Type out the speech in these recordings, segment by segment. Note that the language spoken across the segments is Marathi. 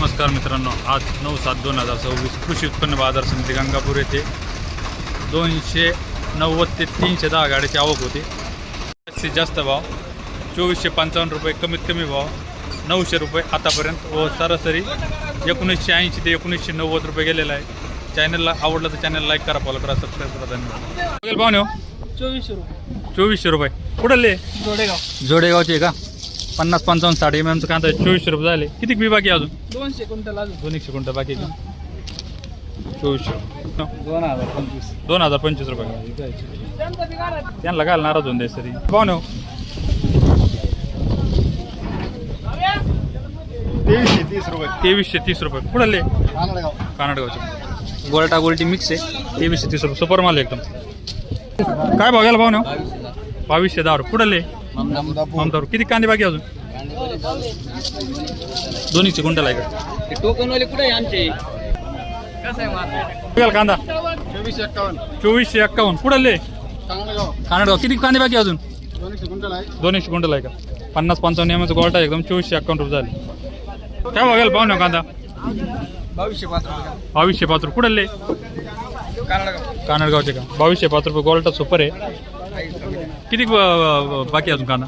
नमस्कार मित्रांनो, आज 9/7/2026 कृषी उत्पन्न बाजार समिती गंगापूर येथे 290 ते 310 गाड्याची आवक होती. जास्तीत जास्त भाव 2455 रुपये, कमीत कमी भाव 900 रुपये आतापर्यंत व सरासरी 1980 ते 1990 रुपये गेलेला आहे. चॅनलला आवडलं तर चॅनल लाईक करा, फॉलो करा, सबस्क्राईब करा. धन्यवाद. पाहुणे 2400 रुपये कुठले? जोडेगावचे का? 50-55-60 mm कांदा 2400 रुपये झाले. किती बी बाकी अजून? 200 क्विंटल अजून. 200 क्विंटल बाकी का? 2400. 2025 रुपये त्यांना काय नाराज होऊन द्याय सरी. पाहुणे 2330 रुपये कुठले? कानडगावचे. गोल्टा गोल्टी मिक्स आहे. 2330 रुपये सुपर माल एकदम. काय भाव गेला पाहुणे? 2210 रुपये कुठले? ममदार. किती कांदे बाकी अजून? 200 क्विंटल आहे का? टोकनवाले कुठे आमचे? कांदा 2451 कुठले? कानडगाव. किती कांदे बाकी अजून? 200 क्विंटल आहे का? 50-55 mm गोल्टा एकदम 2451 रुपये झाले. काय बघायला पाहुणे कांदा? 2205 रुपये कुठले? कानडगावचे का? 2205 रुपये गोल्टा सुपर आहे. किती बाकी अजून कांदा?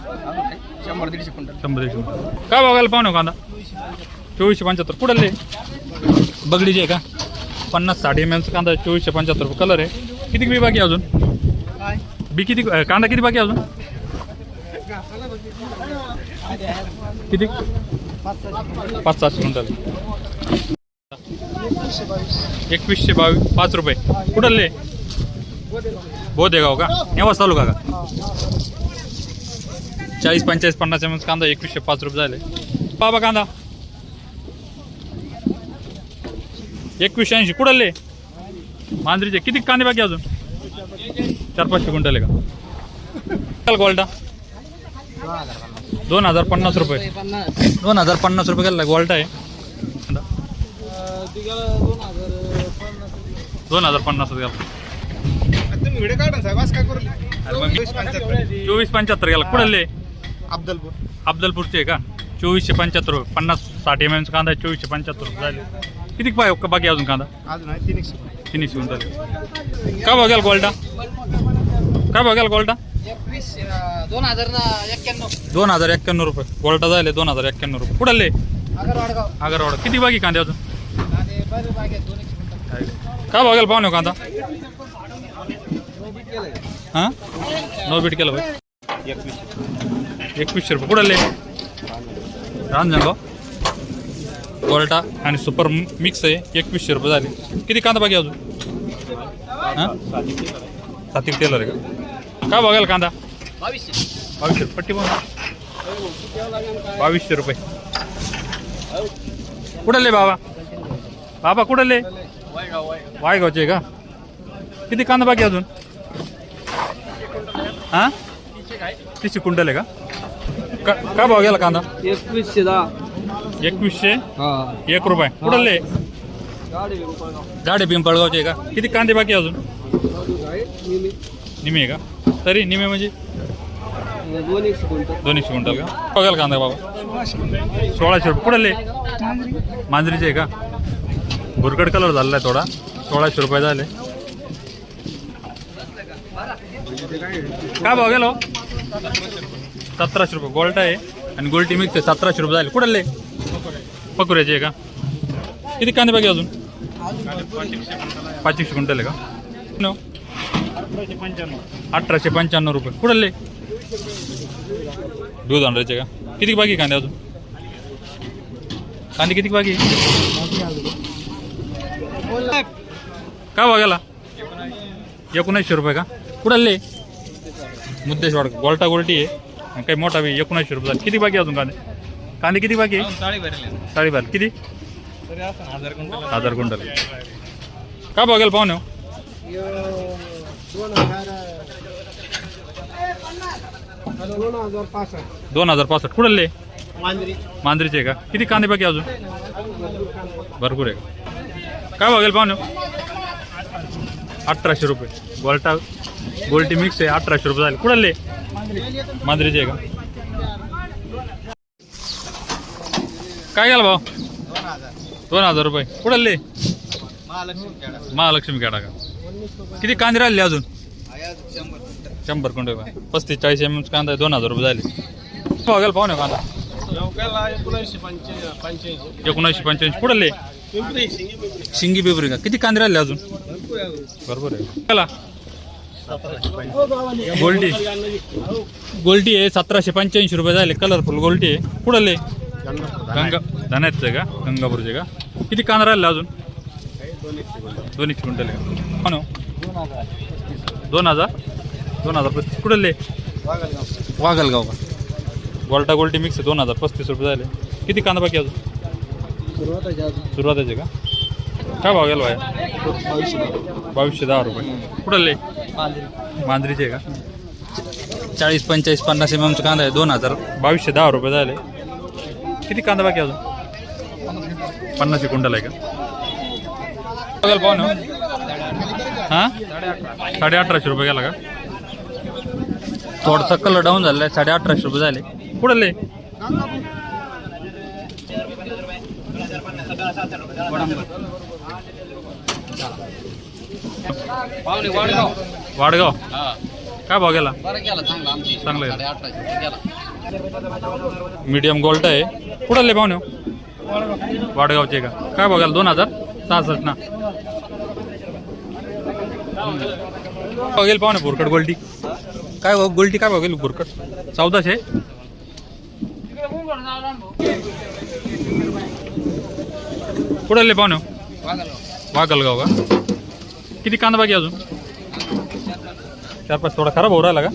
100-150 क्विंटल. 100-150. काय बघायला पाहुणे कांदा? 2475 कुठले? बगडीचे आहे का? 50-60 mm कांदा 2475 रुपये कलर आहे. किती बी बाकी अजून? बी किती कांदा किती बाकी अजून? किती? 5-7 क्विंटल. 2122 रुपये कुठले? बोधेगाव का? नेवास तालुका का? 40-45-50 mm कांदा 2105 रुपये झाले. बाबा कांदा 2180 कुठले? मांजरीचे. किती कांदे बाकी अजून? 400-500 क्विंटल आहे का? गोल्टा 2050 रुपये. 2050 रुपये गेला गोल्टा आहे. 2050 गेला. तुम्ही व्हिडिओ काढा साहेब, आज काय करू? 2475 गेला कुठले? अब्दलपूरचे का? 2475 रुपये. 50-60 mm कांदा 2475 रुपये झाले. किती बाकी अजून कांदा? अजून आहे 300 झाले. काय बघाल गोल्टा? काय बघाल गोल्टा? 2091 रुपये गोल्टा झाले. 2091 रुपये कुठले? आगरवाडा. किती बाकी कांदे अजून? काय बघाल पाहुणे कांदा? हां नो बीट केलं भाई. 2100 रुपये कुठले? रांजणगाव. गोल्टा आणि सुपर मिक्स आहे. 2100 रुपये झाले. किती कांदा बाकी अजून? हां 7 टेलर आहे का? काय बघाल कांदा? 2200 पट्टी बघा. 2200 रुपये कुठले? बाबा कुठले? वायगावचे का? किती कांदा बाकी अजून? हां 30 क्विंटल आहे का? काय भाव गेला कांदा? 2101 रुपये कुठले? गाडे पिंपळगावचे का? किती कांदे बाकी अजून? निमे आहे का? तरी निमे म्हणजे 200 क्विंटल का? बघाल कांदा बाबा 1600 रुपये कुठले? मांजरीचे आहे का? भुरकट कलर झालेला आहे थोडा. 1600 रुपये झाले. काय भाव गेलो? 1700 रुपये गोल्टा आहे आणि गोल्टी मिक्स आहे. 1700 रुपये झाले. कुठले? पकुऱ्याचे आहे का? किती कांदे बाकी अजून? 2500 क्विंटल आहे का? 1895 रुपये कुठले? दूध आणण्याचे का? किती बाकी कांदे अजून? कांदे किती बाकी? काय बघायला? 1900 रुपये का? कुठले? मुद्देशवाड. गोल्टा गोल्टी आहे आणि काही मोठा बी 1900 रुपये झाले. किती बाकी अजून कांदे किती बाकी? 40 भरले. किती? 1000 क्विंटल. काय बघायला पाहुणे? 2065 कुठले? मांजरीचे का? किती कांदे बाकी अजून? भरपूर आहे का? काय बघायला पाहुणे? 1800 रुपये गोल्टा गोल्टी मिक्स आहे. 1800 रुपये झाले. कुठले? मांजरीचे का? काय गेला भाऊ? 2000 रुपये कुठले महालक्ष्मी खेडा का किती कांदे राहिले अजून 100 क्विंटल का 35-40 mm कांदा 2000 रुपये झाले बघायला पाहू ना कांदा 1985 कुठले शिंगी पेपरी का किती कांदे राहिले अजून बरोबर आहे चला गोल्टी गोल्टी आहे 1785 रुपये झाले कलरफुल गोल्टी आहे कुठले गंगा धन्याचे का गंगापूरचे का किती कांदा राहिले अजून 2 क्विंटल आहे हो ना 2035 कुठले वाघलगाव का गोल्टा गोल्टी मिक्स 2035 रुपये झाले किती कांदा बाकी अजून सुरुवाताचे का काय भाव गेला भाई 2210 रुपये कुठले मांजरीचे का 40-45-50 mm कांदा आहे 2210 रुपये झाले किती कांदा बाकी अजून 50 क्विंटल आहे का बघायला पाहू ना हां 1850 रुपये गेला का थोडासा कलर डाऊन झालेला आहे 1850 रुपये झाले कुठले वाडगाव काय भाव गेला चांगला मीडियम गोल्ट आहे कुठले पाहुणे वाडगावचे का काय भाव गेला 2066 ना भाव गेल पाहुणे बोरकट गोल्टी काय भाव गोल्टी काय भाव गेली बोरकट 1400 कुठले पाहुणे वाघलगाव का किती कांदा बाकी अजून 4-5 थोडा खराब हो राहिला का